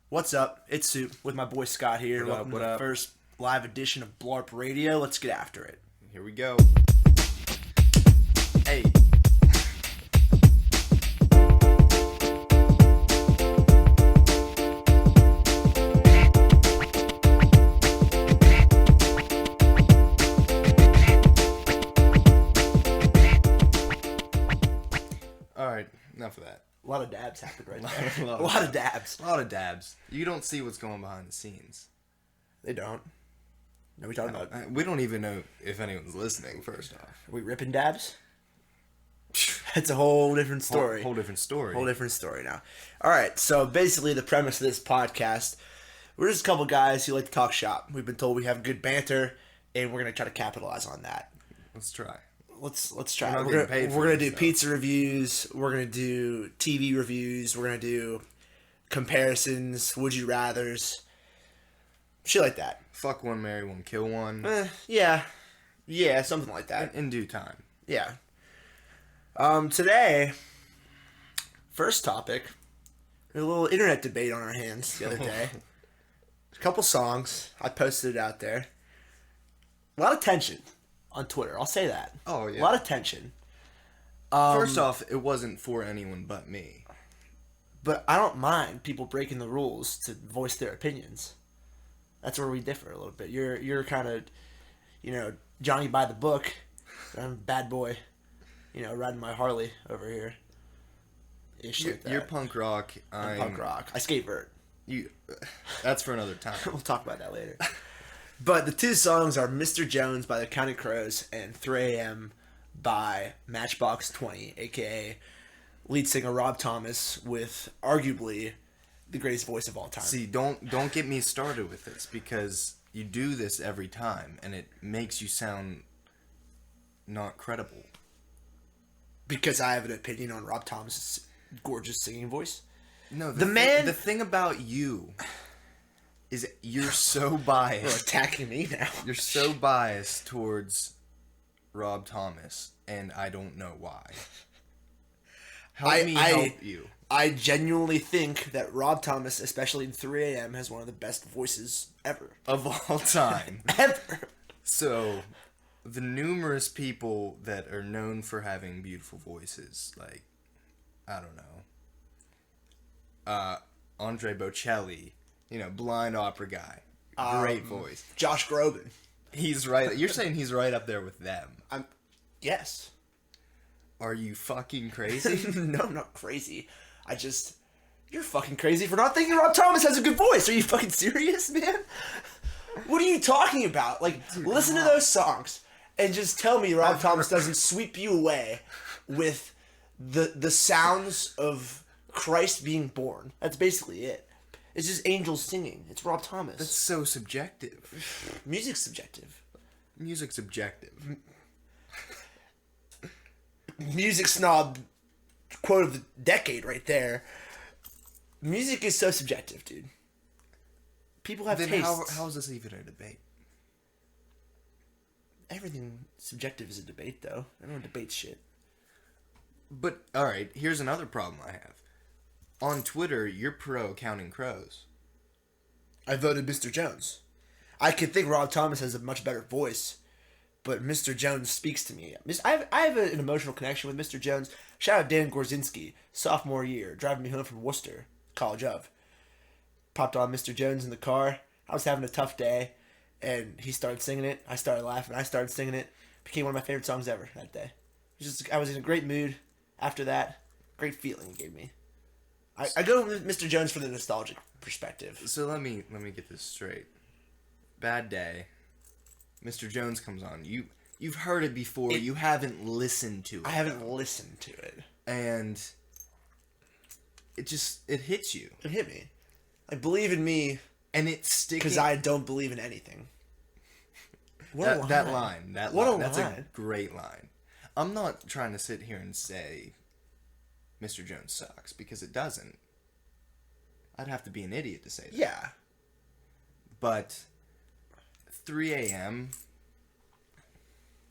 What's up? It's Soup with my boy Scott here. Welcome to the first live edition of BLARP Radio. Let's get after it. Here we go. Hey. Alright, enough of that. A lot of dabs happened right there. A lot of dabs. A lot of dabs. You don't see what's going behind the scenes. They don't. No, we talking about. We don't even know if anyone's listening, first off. Are we ripping dabs? That's a whole different story. Whole different story. Whole different story now. Alright, so basically the premise of this podcast, we're just a couple guys who like to talk shop. We've been told we have good banter, and we're going to try to capitalize on that. Let's try. Let's try. We're gonna do pizza reviews. We're gonna do TV reviews. We're gonna do comparisons. Would you rather's? Shit like that. Fuck one, marry one, kill one. Yeah, something like that. In due time. Yeah. Today, first topic, a little internet debate on our hands the other day. A couple songs. I posted it out there. A lot of tension on Twitter. I'll say that. Oh, yeah. A lot of tension. First off, it wasn't for anyone but me. But I don't mind people breaking the rules to voice their opinions. That's where we differ a little bit. You're kind of, Johnny by the book. I'm a bad boy, riding my Harley over here. You're punk rock. I'm punk rock. I skate vert. That's for another time. We'll talk about that later. But the two songs are Mr. Jones by the Counting Crows and 3 a.m. by Matchbox 20, a.k.a. lead singer Rob Thomas, with arguably the greatest voice of all time. See, don't get me started with this, because you do this every time, and it makes you sound not credible. Because I have an opinion on Rob Thomas's gorgeous singing voice? No, the thing about you is you're so biased. You're attacking me now. You're so biased towards Rob Thomas, and I don't know why. Help you. I genuinely think that Rob Thomas, especially in 3 a.m., has one of the best voices ever. Of all time. Ever. So, the numerous people that are known for having beautiful voices, like, I don't know, Andre Bocelli, blind opera guy, great voice. Josh Groban. He's right. You're saying he's right up there with them. Yes. Are you fucking crazy? No, I'm not crazy. You're fucking crazy for not thinking Rob Thomas has a good voice. Are you fucking serious, man? What are you talking about? Dude, listen to those songs and just tell me Rob Thomas doesn't sweep you away with the sounds of Christ being born. That's basically it. It's just angels singing. It's Rob Thomas. That's so subjective. Music's subjective. Music's objective. Music snob quote of the decade right there. Music is so subjective, dude. People have tastes. How is this even a debate? Everything subjective is a debate, though. Everyone debates shit. But, alright, here's another problem I have. On Twitter, you're pro Counting Crows. I voted Mr. Jones. I could think Rob Thomas has a much better voice, but Mr. Jones speaks to me. I have an emotional connection with Mr. Jones. Shout out Dan Gorzinski, sophomore year, driving me home from Worcester, College of. Popped on Mr. Jones in the car. I was having a tough day, and he started singing it. I started laughing. I started singing it. Became one of my favorite songs ever that day. I was in a great mood after that. Great feeling it gave me. I go with Mr. Jones for the nostalgic perspective. So let me get this straight. Bad day. Mr. Jones comes on. You've heard it before. You haven't listened to it. I haven't listened to it. And it hits you. It hit me. Believe in me. And it's sticking. Because I don't believe in anything. That line. That's a great line. I'm not trying to sit here and say Mr. Jones sucks, because it doesn't. I'd have to be an idiot to say that. Yeah. But 3 a.m.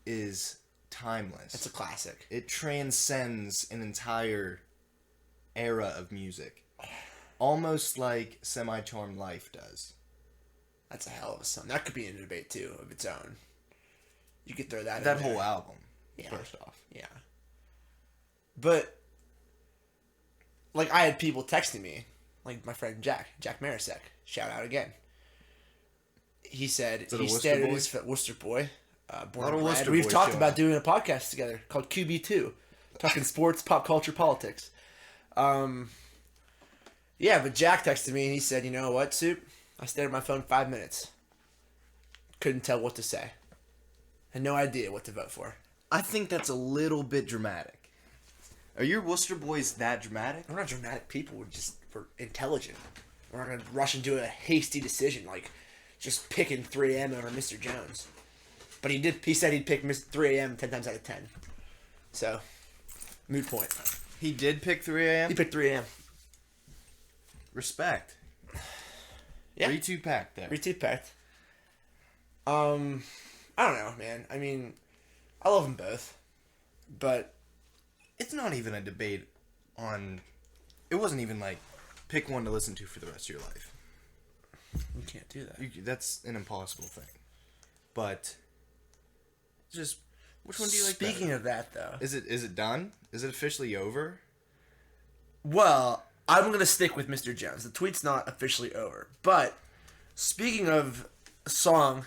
is timeless. It's a classic. It transcends an entire era of music. Almost like Semi-Charmed Life does. That's a hell of a song. That could be in a debate, too, of its own. You could throw that in That there. whole album, Yeah. first off. Yeah. But, like, I had people texting me, like my friend Jack Marisek, shout out again. He said he stared at his Worcester boy, born and bred. We've talked about doing a podcast together called QB2, talking sports, pop culture, politics. Yeah, but Jack texted me and he said, you know what, Soup? I stared at my phone 5 minutes. Couldn't tell what to say. Had no idea what to vote for. I think that's a little bit dramatic. Are your Worcester boys that dramatic? We're not dramatic people. We're intelligent. We're not going to rush into a hasty decision like just picking 3 a.m. over Mr. Jones. But he said he'd pick 3 a.m. 10 times out of 10. So, moot point. He did pick 3 a.m.? He picked 3 a.m. Respect. Yeah. 3-2 packed there. 3-2 packed. I don't know, man. I mean, I love them both. But it's not even a debate on... It wasn't even like, pick one to listen to for the rest of your life. You can't do that. That's an impossible thing. But, just, which one do you like Speaking better? of that, though... Is it done? Is it officially over? Well, I'm going to stick with Mr. Jones. The tweet's not officially over. But, speaking of a song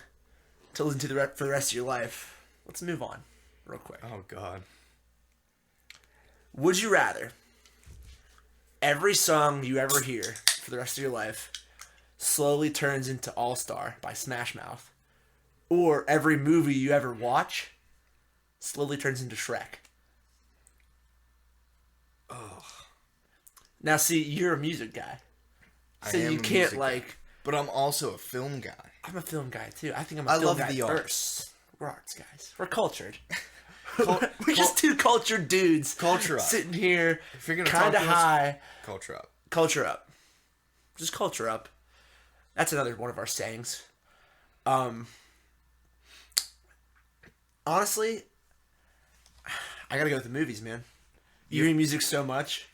to listen to for the rest of your life, let's move on real quick. Oh, God. Would you rather every song you ever hear for the rest of your life slowly turns into All Star by Smash Mouth, or every movie you ever watch slowly turns into Shrek? Oh. Now, see, you're a music guy, so you can't guy. But I'm also a film guy. I'm a film guy too. I think I'm a film guy the first. We're arts guys. We're cultured. We're just two cultured dudes. Culture up. Sitting here, if you're gonna kind of high. Culture up. Culture up. Just culture up. That's another one of our sayings. Honestly, I gotta go with the movies, man. You hear music so much.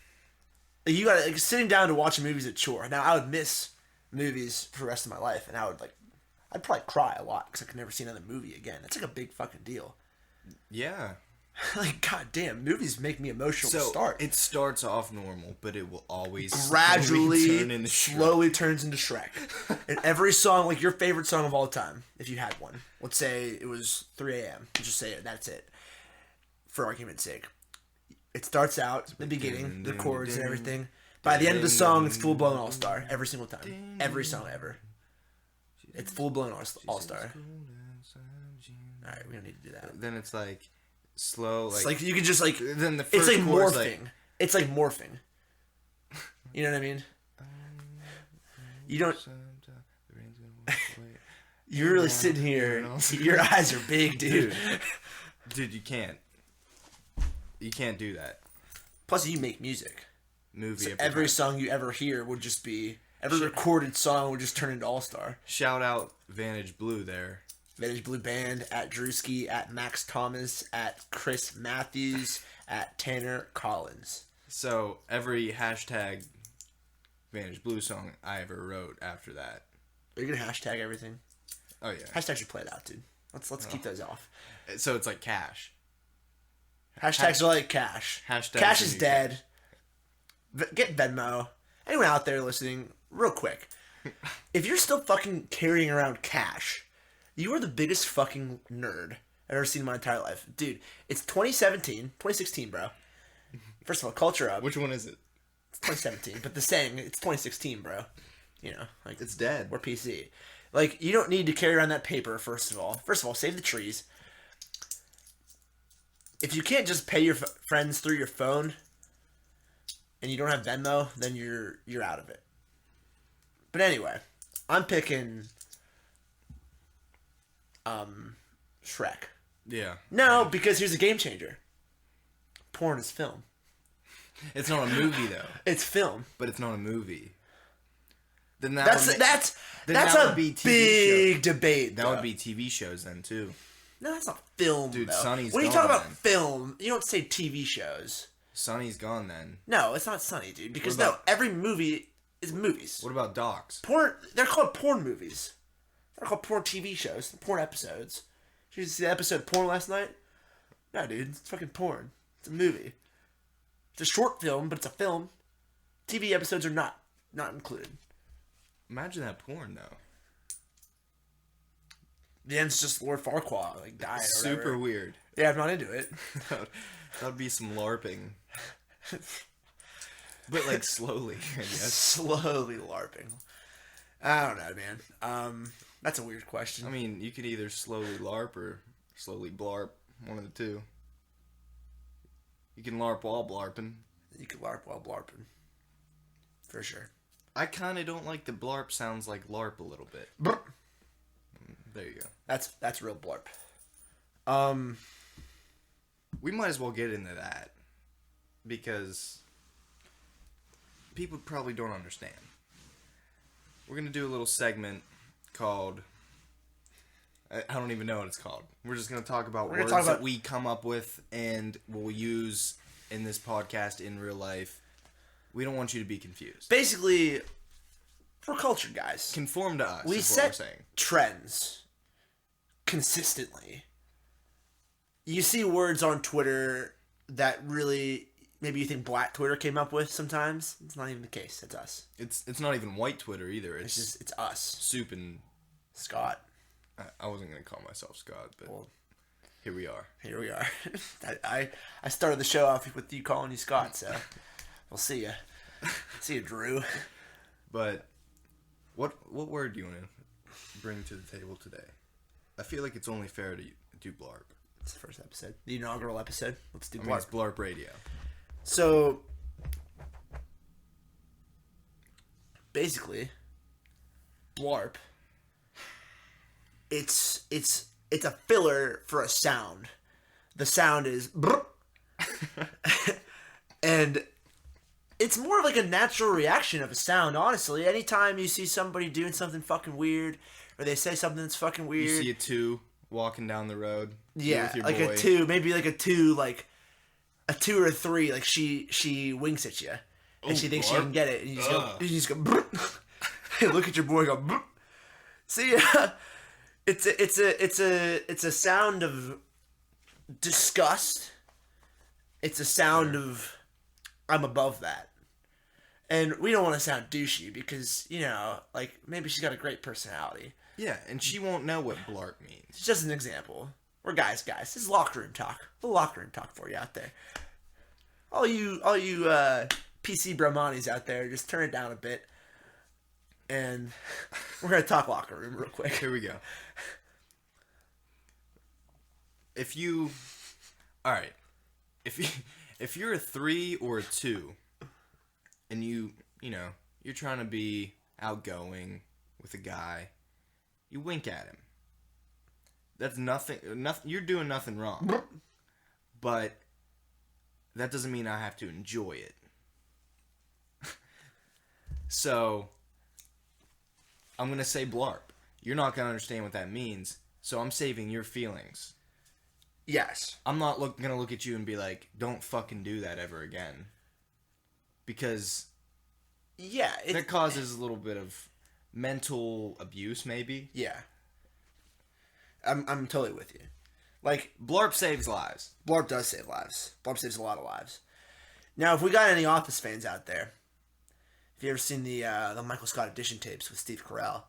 You gotta sitting down to watch movies a chore. Now I would miss movies for the rest of my life, and I'd probably cry a lot because I could never see another movie again. That's like a big fucking deal. Yeah. Like, goddamn, movies make me emotional to start. It starts off normal, but it will always gradually slowly turns into Shrek. And every song, like your favorite song of all time, if you had one, let's say it was 3 a.m. Just say it, that's it. For argument's sake. It starts out, the beginning, the chords and everything. By the end of the song, it's full-blown all-star. Every single time. Every song ever. It's full-blown all-star. Alright, we don't need to do that. Then it's like slow, like... It's like you can just like... Then the first it's like morphing. Like, it's like morphing. You know what I mean? You don't... You're really sitting here. Your eyes are big, dude. Dude, you can't. You can't do that. Plus, you make music. Movie. So every song you ever hear would just be... Every recorded song would just turn into All-Star. Shout out Vantage Blue there. Vantage Blue Band, at Drewski, at Max Thomas, at Chris Matthews, at Tanner Collins. So, every hashtag Vantage Blue song I ever wrote after that. Are you going to hashtag everything? Oh, yeah. Hashtags should play it out, dude. Let's keep those off. So, it's like cash. Hashtags are like cash. Cash is dead. Get Venmo. Anyone out there listening, real quick. If you're still fucking carrying around cash, you are the biggest fucking nerd I've ever seen in my entire life. Dude, it's 2016, bro. First of all, culture up. Which one is it? It's 2017, but the saying, it's 2016, bro. You know, like... It's dead. We're PC. Like, you don't need to carry around that paper, first of all. First of all, save the trees. If you can't just pay your friends through your phone and you don't have Venmo, then you're out of it. But anyway, I'm picking Shrek. Yeah. No, because here's a game changer. Porn is film. It's not a movie though. It's film, but it's not a movie. Then that's a big debate. That would be TV shows then too. No, that's not film. Dude, though. Sonny's when you gone, talk about then. film, you don't say TV shows. Sonny's gone then. No, it's not Sonny, dude. Because no, every movie It's movies. What about docs? Porn. They're called porn movies. They're called porn TV shows. Porn episodes. Did you see the episode of Porn last night? No, dude. It's fucking porn. It's a movie. It's a short film, but it's a film. TV episodes are not included. Imagine that porn, though. The end's just Lord Farquaad, like, died or Super whatever. weird. Yeah, I'm not into it. That'd be some LARPing. But, like, slowly, I guess. Slowly LARPing. I don't know, man. That's a weird question. I mean, you could either slowly LARP or slowly BLARP. One of the two. You can LARP while BLARPing. You can LARP while BLARPing. For sure. I kind of don't like the BLARP sounds like LARP a little bit. Brr. There you go. That's real BLARP. We might as well get into that. Because people probably don't understand. We're going to do a little segment called... I don't even know what it's called. We're just going to talk about words that we come up with and we'll use in this podcast in real life. We don't want you to be confused. Basically, we're cultured guys. Conform to us. We set trends consistently. You see words on Twitter that really maybe you think Black Twitter came up with sometimes. It's not even the case. It's us. It's not even white Twitter either. It's us. Soup and Scott. I wasn't going to call myself Scott, but here we are. Here we are. I started the show off with you calling you Scott, so we'll see ya. See you, Drew. But what word do you want to bring to the table today? I feel like it's only fair to do BLARP. It's the first episode. The inaugural episode. Let's do BLARP. Mean, it's BLARP Radio. So, basically, BLARP, it's a filler for a sound. The sound is brr. And it's more of like a natural reaction of a sound, honestly. Anytime you see somebody doing something fucking weird, or they say something that's fucking weird. You see a 2 walking down the road. Yeah, with your like boy. a 2, maybe like a 2, like a 2 or a 3, like she winks at you. And she thinks she can get it. And you just go brr. Look at your boy go brr. See, it's a sound of disgust. It's a sound of I'm above that. And we don't want to sound douchey because, you know, like maybe she's got a great personality. Yeah, and she won't know what BLARP means. It's just an example. We're guys. This is locker room talk. A little locker room talk for you out there. All you PC Brahmanis out there, just turn it down a bit. And we're going to talk locker room real quick. Here we go. Alright. If you're a 3 or a 2, and you're trying to be outgoing with a guy, you wink at him. That's nothing, you're doing nothing wrong. But that doesn't mean I have to enjoy it. So, I'm going to say BLARP. You're not going to understand what that means, so I'm saving your feelings. Yes. I'm not going to look at you and be like, don't fucking do that ever again. Because that causes a little bit of mental abuse, maybe. Yeah. I'm totally with you. Like, BLARP saves lives. BLARP does save lives. BLARP saves a lot of lives. Now, if we got any Office fans out there, if you ever seen the Michael Scott edition tapes with Steve Carell,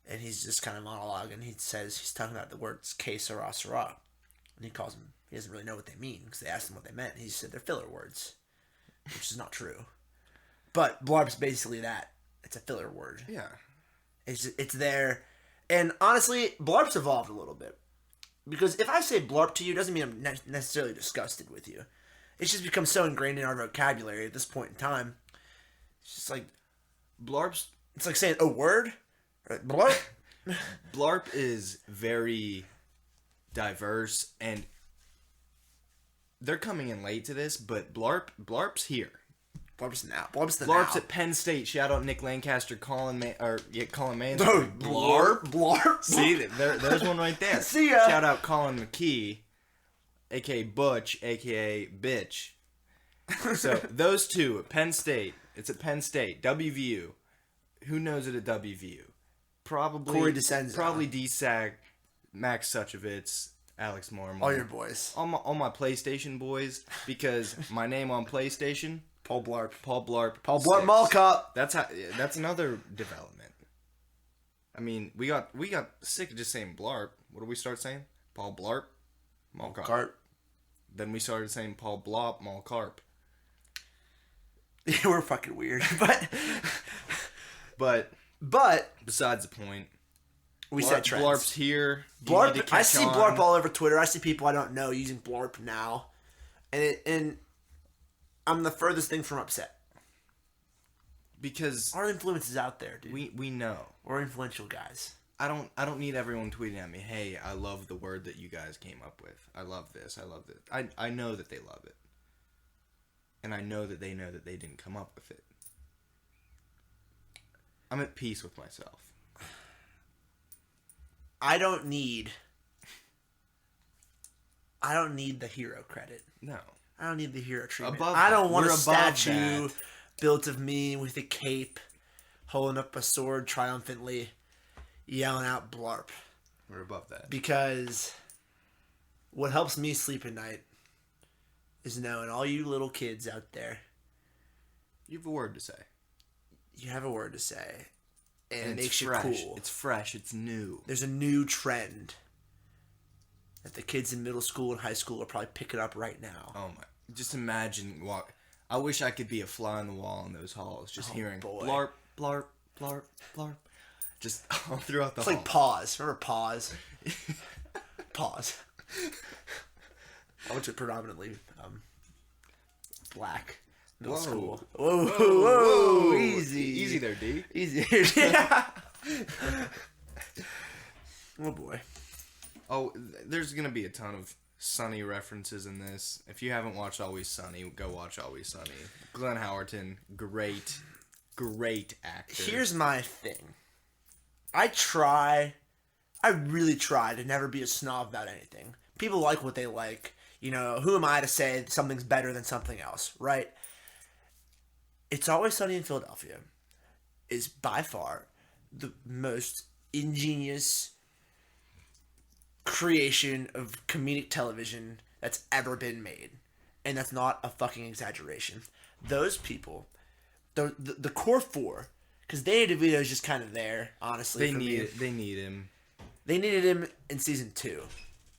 and he's just kind of monologuing, he's talking about the words que sera, sera. And he doesn't really know what they mean, because they asked him what they meant. He said they're filler words, which is not true. But BLARP's basically that. It's a filler word. Yeah. It's there. And honestly, BLARP's evolved a little bit. Because if I say BLARP to you, it doesn't mean I'm necessarily disgusted with you. It's just become so ingrained in our vocabulary at this point in time. It's just like... BLARP's... It's like saying a word. BLARP. BLARP is very diverse, and they're coming in late to this, but BLARP's here. BLARP's now. BLARP's now. At Penn State. Shout out Nick Lancaster, Colin Mansfield. No, BLARP. See, there's one right there. See ya. Shout out Colin McKee, a.k.a. Butch, a.k.a. Bitch. So, those two at Penn State. It's at Penn State. WVU. Who knows it at WVU? Probably Corey DeCenzo. Probably DSAG, Max Suchovitz, Alex Mormon. All your boys. All my PlayStation boys, because my name on PlayStation, Paul BLARP. Paul BLARP. Paul BLARP Mall Cup. That's another development. I mean, we got sick of just saying BLARP. What do we start saying? Paul BLARP, Mall Carp. Then we started saying Paul Blop, Mall Carp. Yeah, we're fucking weird, but besides the point, we set trends. BLARP's here. BLARP. I see BLARP all over Twitter. I see people I don't know using BLARP now, and I'm the furthest thing from upset because our influence is out there, dude. We know we're influential guys. I don't need everyone tweeting at me, "Hey, I love the word that you guys came up with. I love this. I love it." I know that they love it. And I know that they didn't come up with it. I'm at peace with myself. I don't need the hero credit. No. I don't need the hero treatment. I don't want a statue built of me with a cape, holding up a sword triumphantly, yelling out BLARP. We're above that. Because what helps me sleep at night is knowing all you little kids out there. You have a word to say. You have a word to say. And it makes fresh. You cool. It's fresh. It's new. There's a new trend that the kids in middle school and high school are probably picking up right now. Oh my. Just imagine I wish I could be a fly on the wall in those halls. Just hearing BLARP, BLARP, BLARP, BLARP. Just all throughout the hall. It's like Pause. Remember Pause? Pause. I went to predominantly black middle school. Whoa, easy there, D. Easy there, yeah. Oh boy. Oh, there's gonna be a ton of Sunny references in this. If you haven't watched Always Sunny, go watch Always Sunny. Glenn Howerton, great actor. Here's my thing. I really try to never be a snob about anything. People like what they like. You know, who am I to say something's better than something else, right? It's Always Sunny in Philadelphia is by far the most ingenious creation of comedic television that's ever been made. And that's not a fucking exaggeration. Those people, the core four, because Danny DeVito is just kind of there, honestly. They need him. They needed him in season 2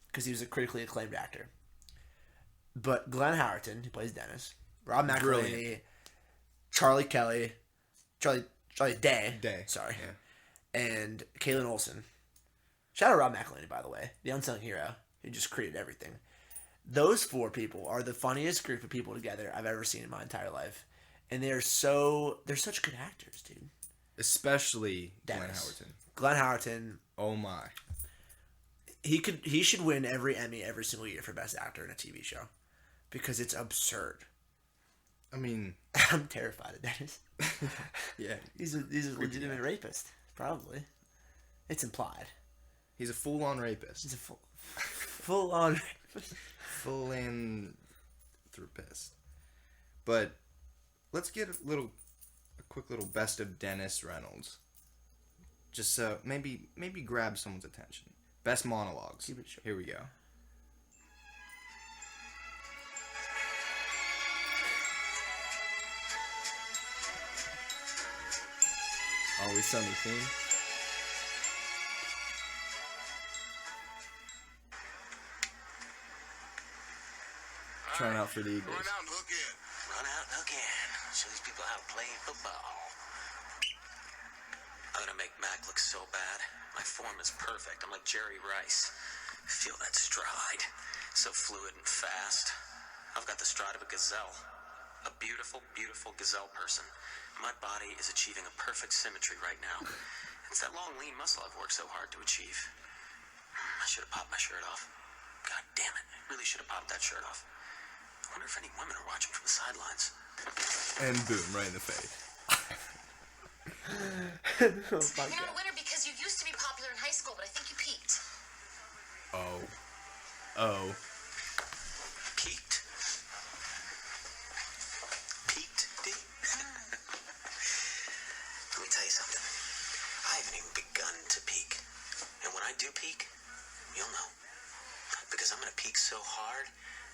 because he was a critically acclaimed actor. But Glenn Howerton, who plays Dennis, Rob McElhenney, Charlie Day, sorry, yeah. And Kaylin Olsen. Shout out Rob McElhenney, by the way, the unsung hero who just created everything. Those 4 people are the funniest group of people together I've ever seen in my entire life, and they're such good actors, dude. Especially Dennis. Glenn Howerton. Oh my. He should win every Emmy every single year for Best Actor in a TV show. Because it's absurd. I mean... I'm terrified of Dennis. Yeah. He's a legitimate rapist. Probably. It's implied. He's a full-on rapist. He's a full-on rapist. Philanthropist. But let's get a quick little best of Dennis Reynolds. Just so maybe grab someone's attention. Best monologues. Keep it short. Here we go. Always Sunny theme. Trying out for the Eagles. Run out and hook in. Run out and hook in. Show these people how to play football. I'm gonna make Mac look so bad. My form is perfect. I'm like Jerry Rice. Feel that stride. So fluid and fast. I've got the stride of a gazelle. A beautiful, beautiful gazelle person. My body is achieving a perfect symmetry right now. It's that long, lean muscle I've worked so hard to achieve. I should have popped my shirt off. God damn it. I really should have popped that shirt off. I wonder if any women are watching from the sidelines. And boom, right in the face. You're not a winner because you used to be popular in high school, but I think you peaked. Oh. Peaked? Peaked, D? Let me tell you something. haven't even begun to peak. And when I do peak, you'll know. Because I'm gonna peak so hard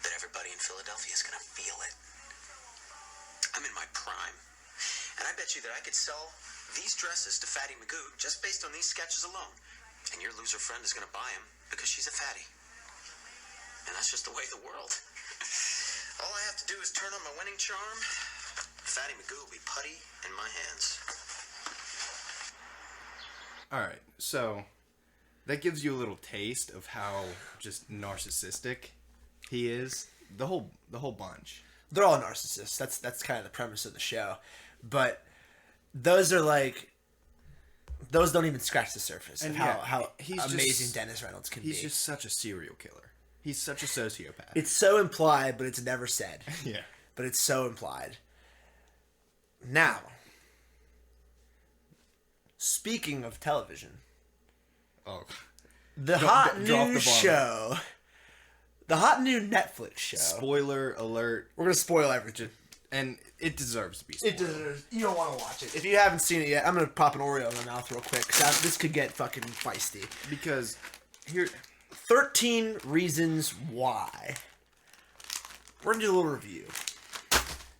that everybody in Philadelphia is gonna feel it. I'm in my prime. And I bet you that I could sell these dresses to Fatty Magoo just based on these sketches alone. And your loser friend is gonna buy them because she's a fatty. And that's just the way of the world. All I have to do is turn on my winning charm. Fatty Magoo will be putty in my hands. Alright, so that gives you a little taste of how just narcissistic he is. The whole bunch. They're all narcissists. That's kind of the premise of the show. But those are like... Those don't even scratch the surface of how he's amazing Dennis Reynolds can be. He's just such a serial killer. He's such a sociopath. It's so implied, but it's never said. Yeah. But it's so implied. Now, speaking of television, the hot new show, the hot new Netflix show. Spoiler alert. We're going to spoil everything. And it deserves to be spoiled. It deserves. You don't want to watch it. If you haven't seen it yet, I'm going to pop an Oreo in my mouth real quick, because this could get fucking feisty. Because here... 13 Reasons Why. We're going to do a little review.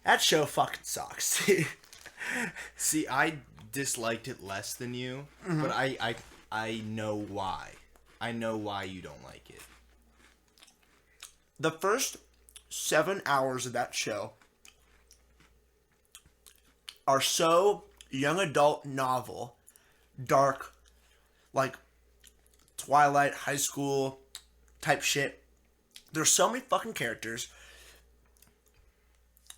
That show fucking sucks. See, I disliked it less than you, but I know why. I know why you don't like it. The first 7 hours of that show are so young adult novel, dark, like Twilight, high school type shit. There's so many fucking characters.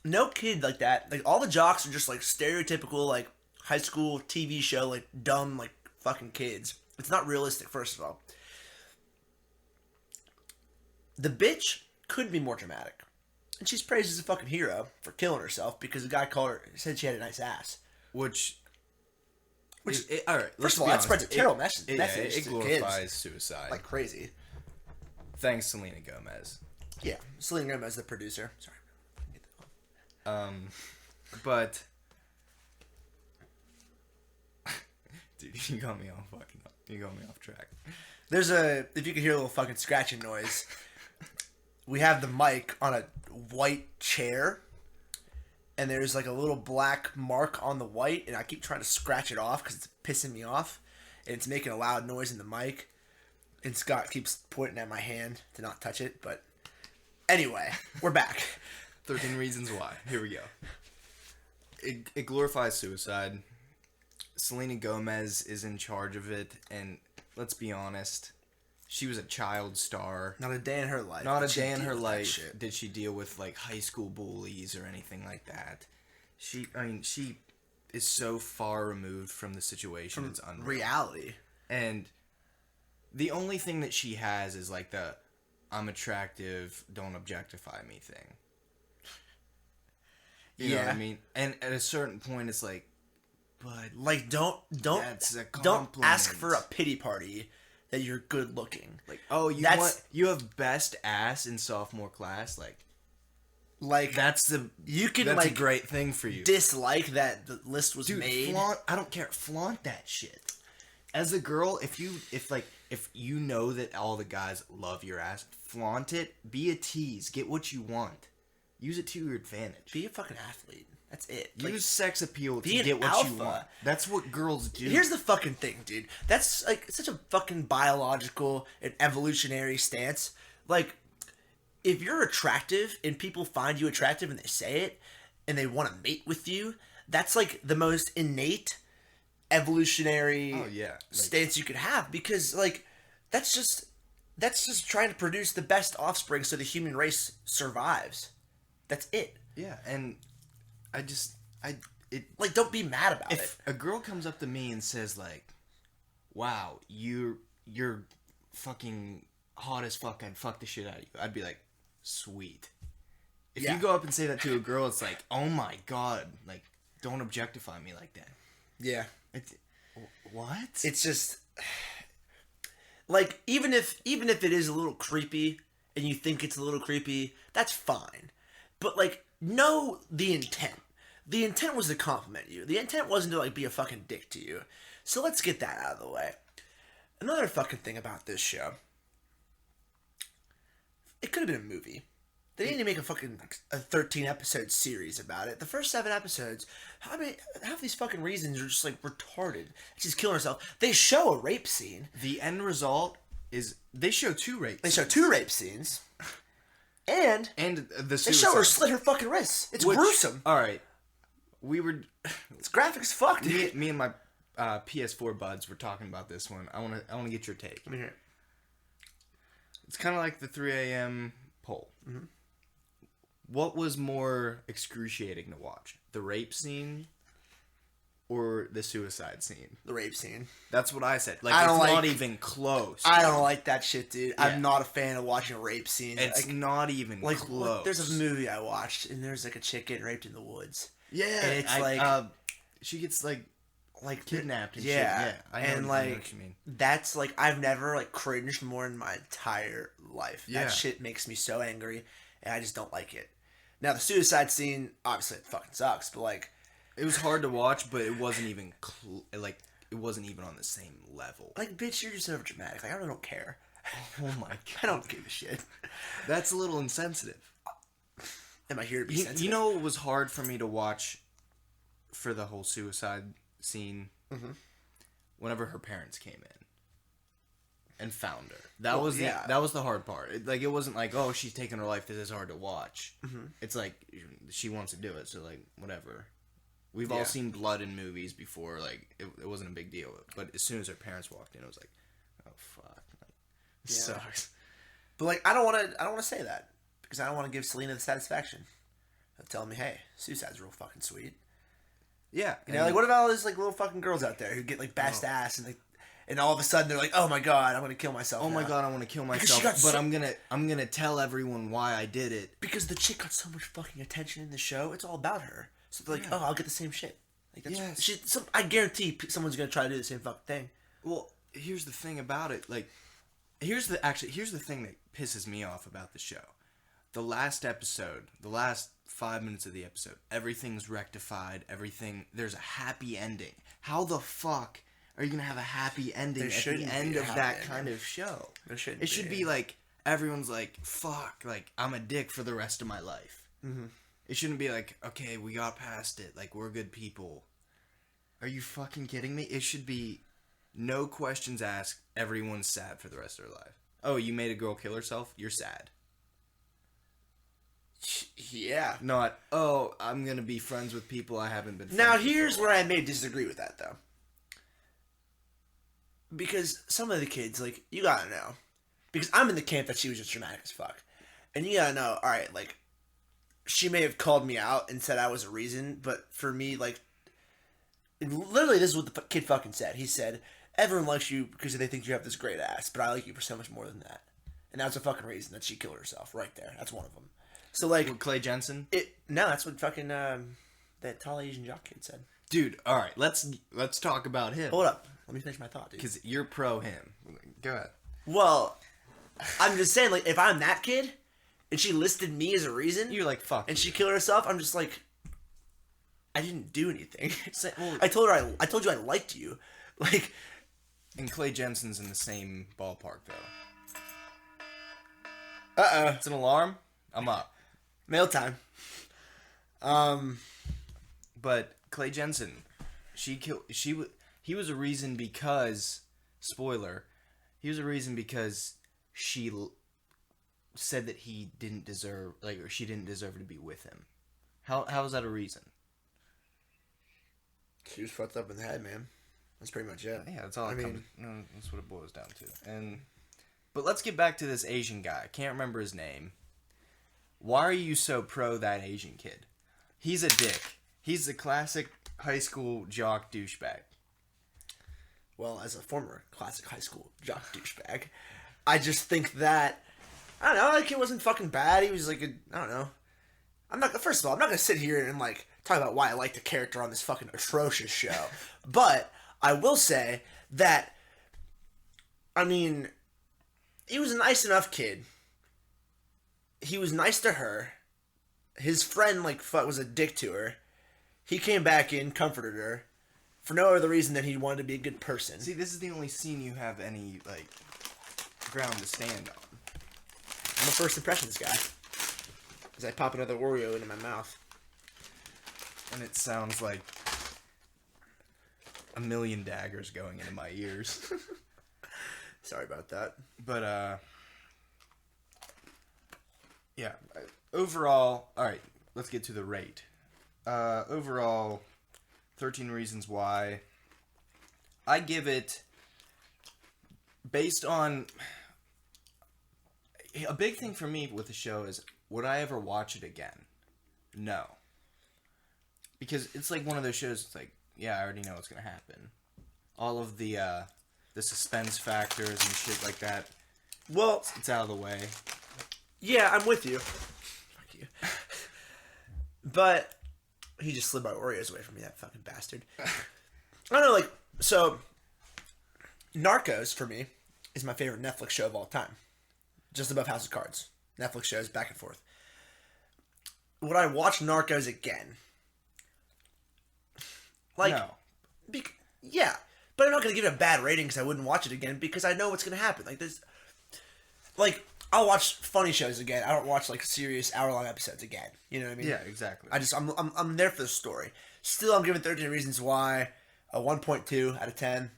No kid like that. Like, all the jocks are just like stereotypical, like, high school TV show, like, dumb, like, fucking kids. It's not realistic, first of all. The bitch could be more dramatic. And she's praised as a fucking hero for killing herself because a guy called her, said she had a nice ass. Which all right, first of all, that spreads a terrible message. It glorifies kids suicide like crazy. Thanks, Selena Gomez. Yeah, Selena Gomez, the producer. Sorry. But dude, you got me all fucking up. You got me off track. There's if you could hear a little fucking scratching noise, we have the mic on a white chair. And there's like a little black mark on the white, and I keep trying to scratch it off because it's pissing me off, and it's making a loud noise in the mic. And Scott keeps pointing at my hand to not touch it, but anyway, we're back. 13 Reasons Why. Here we go. It glorifies suicide. Selena Gomez is in charge of it, and let's be honest, she was a child star. Not a day in her life. Not a day in her life did she deal with, like, high school bullies or anything like that. She is so far removed from the situation. It's unreal. Reality. And the only thing that she has is, like, the I'm attractive, don't objectify me thing. You know what I mean? And at a certain point, it's like, but... Like, don't ask for a pity party that you're good looking. Like, oh, you have best ass in sophomore class, like that's a great thing for you. Dislike that the list was made. I don't care. Flaunt that shit. As a girl, if you know that all the guys love your ass, flaunt it. Be a tease. Get what you want. Use it to your advantage. Be a fucking athlete. That's it. Use sex appeal to get what you want. That's what girls do. Here's the fucking thing, dude. That's like such a fucking biological and evolutionary stance. Like, if you're attractive and people find you attractive and they say it and they want to mate with you, that's like the most innate evolutionary stance you could have, because like that's just trying to produce the best offspring so the human race survives. That's it. Yeah, and don't be mad about it. If a girl comes up to me and says like, "Wow, you're fucking hot as fuck. I'd fuck the shit out of you." I'd be like, "Sweet." If you go up and say that to a girl, it's like, "Oh my god, like, don't objectify me like that." Yeah. What? It's just like even if it is a little creepy and you think it's a little creepy, that's fine. But like, know the intent. The intent was to compliment you. The intent wasn't to like be a fucking dick to you. So let's get that out of the way. Another fucking thing about this show. It could have been a movie. They need to make a 13-episode series about it. The first 7 episodes, half these fucking reasons are just like retarded. She's killing herself. They show a rape scene. The end result is they show 2 rape. They show 2 rape scenes, and the suicide. they show her slit her fucking wrists. It's gruesome. All right, we were. It's graphic as fuck. Me and my PS4 buds were talking about this one. I want to get your take. Let me hear it. It's kind of like the 3 a.m. poll. Mm-hmm. What was more excruciating to watch? The rape scene or the suicide scene? The rape scene. That's what I said. Like, it's not even close. I don't like that shit, dude. Yeah. I'm not a fan of watching rape scenes. It's not even close. There's a movie I watched, and there's like a chick getting raped in the woods. Yeah. And it's she gets like kidnapped and shit. Yeah. I know what you mean. That's like, I've never like cringed more in my entire life. Yeah. That shit makes me so angry, and I just don't like it. Now, the suicide scene, obviously, it fucking sucks, but, like... It was hard to watch, but it wasn't even, it wasn't even on the same level. Like, bitch, you're just overdramatic. Like, I really don't care. Oh, my God. I don't give a shit. That's a little insensitive. Am I here to be sensitive? You know what was hard for me to watch for the whole suicide scene? Mm-hmm. Whenever her parents came in and found her. That was the hard part. It wasn't like, oh, she's taking her life. This is hard to watch. Mm-hmm. It's like she wants to do it, so like whatever. We've all seen blood in movies before. Like it wasn't a big deal. But as soon as her parents walked in, it was like, oh fuck, it sucks. But like I don't want to say that because I don't want to give Selena the satisfaction of telling me, hey, suicide's real fucking sweet. Yeah, you know, like what about all these like little fucking girls out there who get like best ass and like. And all of a sudden they're like, "Oh my god, I'm gonna kill myself." Oh my god, I want to kill myself. But I'm gonna tell everyone why I did it. Because the chick got so much fucking attention in the show. It's all about her. So they're like, "Oh, I'll get the same shit." Like that's I guarantee someone's gonna try to do the same fucking thing. Well, here's the thing about it. Like, here's the thing that pisses me off about the show. The last episode, the last 5 minutes of the episode, everything's rectified. There's a happy ending. How the fuck are you going to have a happy ending at the end of that kind of show? It should be like, everyone's like, fuck, like, I'm a dick for the rest of my life. Mm-hmm. It shouldn't be like, okay, we got past it, like, we're good people. Are you fucking kidding me? It should be, no questions asked, everyone's sad for the rest of their life. Oh, you made a girl kill herself? You're sad. Yeah. Not, oh, I'm going to be friends with people I haven't been friends with. Now, here's where I may disagree with that, though. Because some of the kids, like, you gotta know. Because I'm in the camp that she was just dramatic as fuck. And you gotta know, alright, like, she may have called me out and said I was a reason, but for me, like, literally this is what the kid fucking said. He said, everyone likes you because they think you have this great ass, but I like you for so much more than that. And that's a fucking reason that she killed herself, right there. That's one of them. So, like... What, Clay Jensen? No, that's what fucking, that tall Asian jock kid said. Dude, alright, let's talk about him. Hold up. Let me finish my thought, dude. Because you're pro him. Go ahead. Well, I'm just saying, like, if I'm that kid, and she listed me as a reason... You're like, fuck. And she killed herself, I'm just like... I didn't do anything. I told you I liked you. Like... And Clay Jensen's in the same ballpark, though. Uh-oh. It's an alarm? I'm up. Mail time. But Clay Jensen, he was a reason because, spoiler, he was a reason because she said that he didn't deserve, like, or she didn't deserve to be with him. How is that a reason? She was fucked up in the head, man. That's pretty much it. Yeah, that's all. That's what it boils down to. But let's get back to this Asian guy. I can't remember his name. Why are you so pro that Asian kid? He's a dick. He's the classic high school jock douchebag. Well, as a former classic high school jock douchebag, I just think that, I don't know, that kid wasn't fucking bad. He was like I don't know. First of all, I'm not going to sit here and like talk about why I like the character on this fucking atrocious show. But I will say that, I mean, he was a nice enough kid. He was nice to her. His friend, like, was a dick to her. He came back in, comforted her. for no other reason than he wanted to be a good person. See, this is the only scene you have any, like, ground to stand on. I'm a first impressions guy. As I pop another Oreo into my mouth. And it sounds like a million daggers going into my ears. Sorry about that. But, yeah. Overall, alright, let's get to the rate. Overall, 13 Reasons Why. I give it, based on, a big thing for me with the show is, would I ever watch it again? No. Because it's like one of those shows, it's like, yeah, I already know what's going to happen. All of the suspense factors and shit like that. Well, it's out of the way. Yeah, I'm with you. Fuck you. But he just slid my Oreos away from me, that fucking bastard. I don't know, like, so Narcos, for me, is my favorite Netflix show of all time. Just above House of Cards. Netflix shows, back and forth. Would I watch Narcos again? Like, no. Yeah, but I'm not going to give it a bad rating because I wouldn't watch it again because I know what's going to happen. Like, this, like, I'll watch funny shows again. I don't watch, like, serious hour-long episodes again. You know what I mean? Yeah, exactly. I'm there for the story. Still, I'm giving 13 Reasons Why a 1.2 out of 10.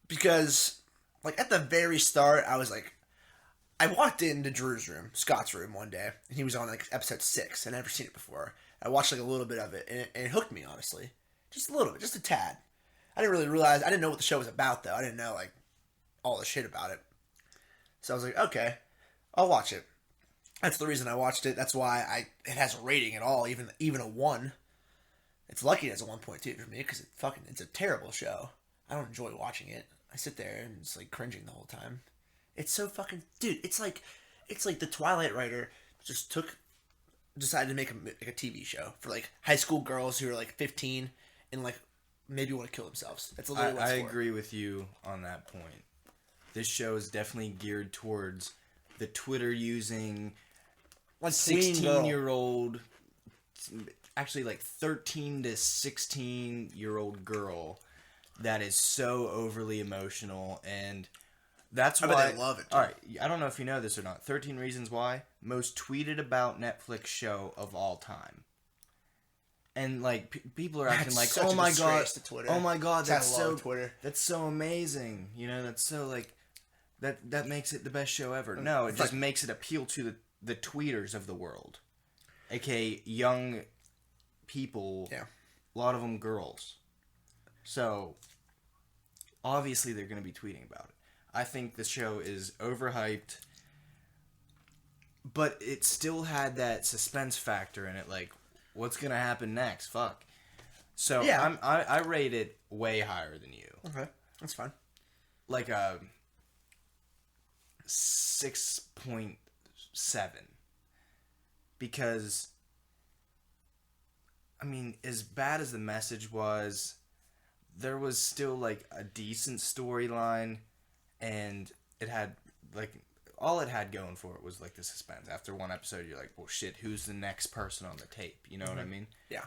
Because, like, at the very start, I was like, I walked into Drew's room, Scott's room, one day, and he was on, like, episode 6. I'd never seen it before. I watched, like, a little bit of it, and it hooked me, honestly. Just a little bit, just a tad. I didn't really realize, I didn't know what the show was about, though. I didn't know, like, all the shit about it. So I was like, okay, I'll watch it. That's the reason I watched it. That's why it has a rating at all, even a 1. It's lucky it has a 1.2 for me, because it's a terrible show. I don't enjoy watching it. I sit there and it's, like, cringing the whole time. It's so fucking... Dude, it's like the Twilight writer decided to make a TV show for, like, high school girls who are, like, 15 and, like, maybe want to kill themselves. That's literally what it's for. I agree with you on that point. This show is definitely geared towards the Twitter using, like, 16-year-old, actually, like, 13 to 16-year-old girl that is so overly emotional, and that's why... I bet they love it, dude. Alright, I don't know if you know this or not. 13 Reasons Why, most tweeted about Netflix show of all time. And, like, people are acting like, oh my god, that's so Twitter. That's so amazing. You know, that's so, like, that makes it the best show ever. No, it just makes it appeal to the tweeters of the world. AKA young people. Yeah. A lot of them girls. So, obviously they're going to be tweeting about it. I think the show is overhyped, but it still had that suspense factor in it, like, what's going to happen next? Fuck. So, yeah. I rate it way higher than you. Okay, that's fine. Like a 6.7. Because, I mean, as bad as the message was, there was still, like, a decent storyline, and it had, like, all it had going for it was, like, the suspense. After one episode, you're like, well, shit, who's the next person on the tape? You know what I mean? Yeah.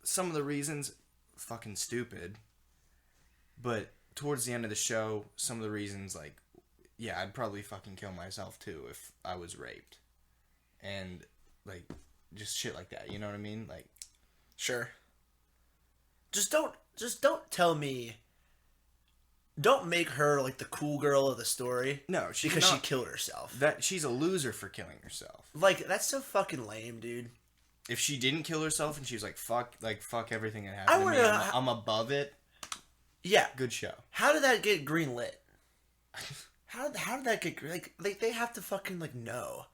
Some of the reasons, fucking stupid. But towards the end of the show, some of the reasons, like, yeah, I'd probably fucking kill myself, too, if I was raped. And, like, just shit like that. You know what I mean? Like, sure. Just don't tell me... Don't make her, like, the cool girl of the story. No, because she killed herself. She's a loser for killing herself. Like, that's so fucking lame, dude. If she didn't kill herself and she was like, fuck everything that happened to me, I'm above it. Yeah. Good show. How did that get greenlit? How did that get... Like, they have to fucking, like, know.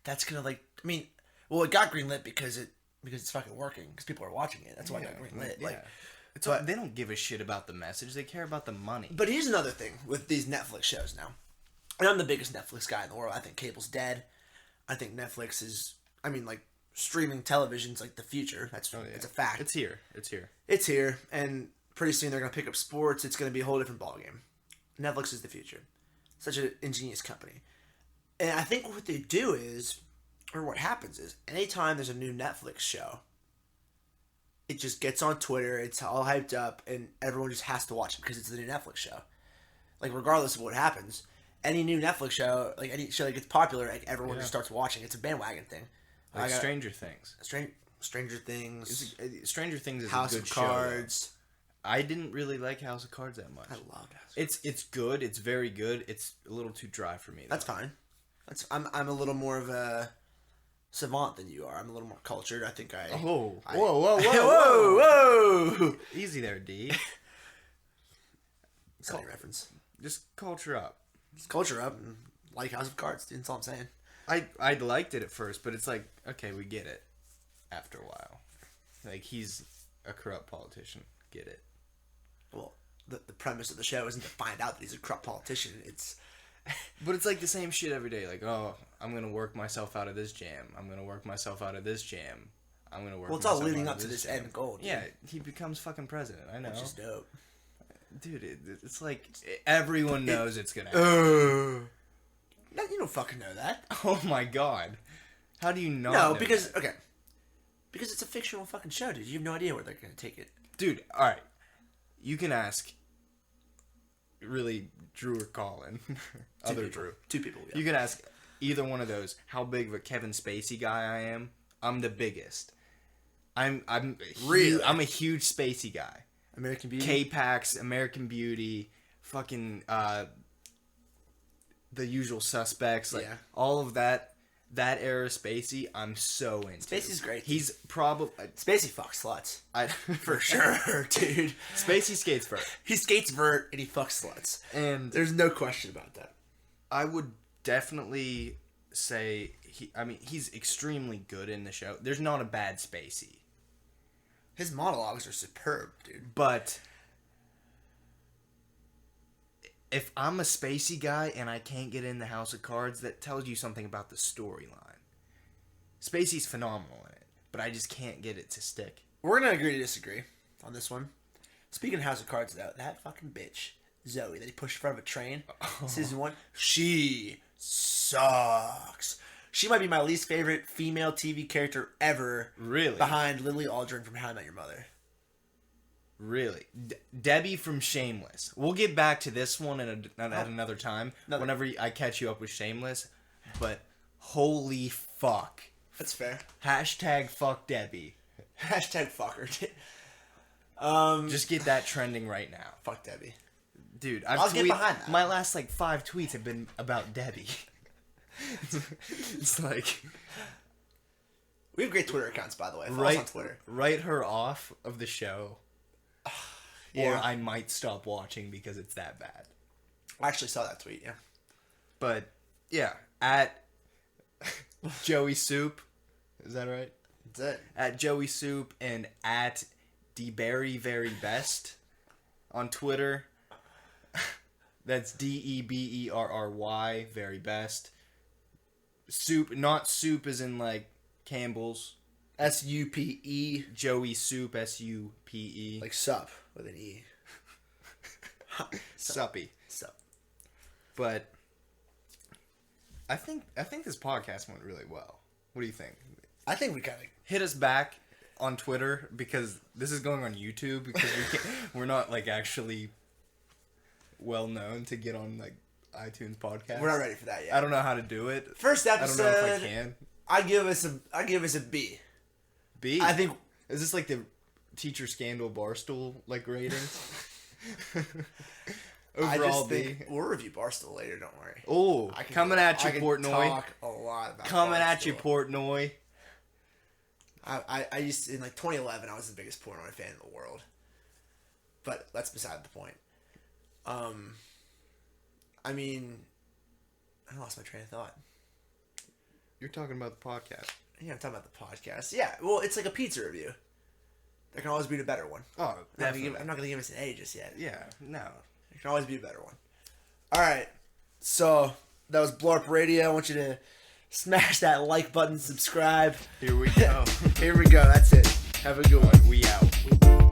That's gonna, like... I mean, well, it got greenlit because it's fucking working. Because people are watching it. That's why it got greenlit. Yeah. Like... They don't give a shit about the message. They care about the money. But here's another thing with these Netflix shows now. And I'm the biggest Netflix guy in the world. I think cable's dead. I think Netflix is... I mean, like, streaming television's, like, the future. It's a fact. It's here. It's here. And pretty soon they're going to pick up sports. It's going to be a whole different ballgame. Netflix is the future. Such an ingenious company. And I think what they do is... Or what happens is... Anytime there's a new Netflix show... it just gets on Twitter. It's all hyped up, and everyone just has to watch it because it's the new Netflix show. Like, regardless of what happens, any new Netflix show, like any show that gets popular, like everyone just starts watching. It's a bandwagon thing. Like Stranger Things. Stranger Things. Stranger Things is House a good of Cards. Show, I didn't really like House of Cards that much. I loved House of Cards. It's good. It's very good. It's a little too dry for me, though. That's fine. I'm a little more of a savant than you are. I'm a little more cultured. I think I... Whoa. Whoa. Easy there, D. Funny reference. Just culture up. Just culture up and like House of Cards, dude. That's all I'm saying. I liked it at first, but it's like, okay, we get it after a while. Like, he's a corrupt politician. Get it. Well, the premise of the show isn't to find out that he's a corrupt politician. It's... But it's like the same shit every day. Like, oh, I'm going to work myself out of this jam. I'm going to work myself out of this jam. I'm going to work myself out of this jam. Well, it's all leading up to this end goal, dude. Yeah, he becomes fucking president. I know. Which is dope. Dude, it's like everyone knows it's going to happen. You don't fucking know that. Oh my god. How do you not know because that? Okay. Because it's a fictional fucking show, dude. You have no idea where they're going to take it. Dude, alright. You can ask really Drew or Colin. Two people. Yeah. You can ask either one of those how big of a Kevin Spacey guy I am. I'm the biggest. I'm a huge Spacey guy. American Beauty. K-Pax, American Beauty, fucking The Usual Suspects, like all of that era Spacey, I'm so into. Spacey's great. He's probably Spacey fucks sluts. For sure, dude. Spacey skates vert. He skates vert and he fucks sluts. And there's no question about that. I would definitely say he's extremely good in the show. There's not a bad Spacey. His monologues are superb, dude. But if I'm a Spacey guy and I can't get in the House of Cards, that tells you something about the storyline. Spacey's phenomenal in it, but I just can't get it to stick. We're going to agree to disagree on this one. Speaking of House of Cards, though, that fucking bitch, Zoe, that he pushed in front of a train, season 1, she sucks. She might be my least favorite female TV character ever. Really? Behind Lily Aldrin from How I Met Your Mother. Really? Debbie from Shameless. We'll get back to this one at another time. Whenever I catch you up with Shameless. But holy fuck. That's fair. Hashtag fuck Debbie. Hashtag fuck her. Just get that trending right now. Fuck Debbie. Dude, I'll get behind that. My last 5 tweets have been about Debbie. It's like... We have great Twitter accounts, by the way. Follow us on Twitter. Write her off of the show. Yeah. Or I might stop watching because it's that bad. I actually saw that tweet, yeah. But, yeah. At Joey Soup. Is that right? That's it. At Joey Soup and at DeBerry Very Best on Twitter. That's DEBERRY Very Best. Soup, not soup as in like Campbell's. SUPE. Joey Soup, SUPE. Like sup with an E. Suppy. Sup. But I think this podcast went really well. What do you think? I think we kind of hit us back on Twitter because this is going on YouTube because we're not like actually well known to get on like iTunes podcast. We're not ready for that yet. I don't know how to do it. First episode. I don't know if I can. I give us a B. B. I think is this like the teacher scandal Barstool like ratings? Overall, B. We'll review Barstool later. Don't worry. Oh, coming at you, Portnoy. Talk a lot about coming Barstool. At you, Portnoy. I used to, in like 2011, I was the biggest Portnoy fan in the world. But that's beside the point. I mean, I lost my train of thought. You're talking about the podcast. Yeah, I'm talking about the podcast. Yeah, well, it's like a pizza review. There can always be a better one. Oh, definitely. I'm not going to give us an A just yet. Yeah, no. There can always be a better one. All right, so that was BLARP Radio. I want you to smash that like button, subscribe. Here we go. Here we go. That's it. Have a good one. We out.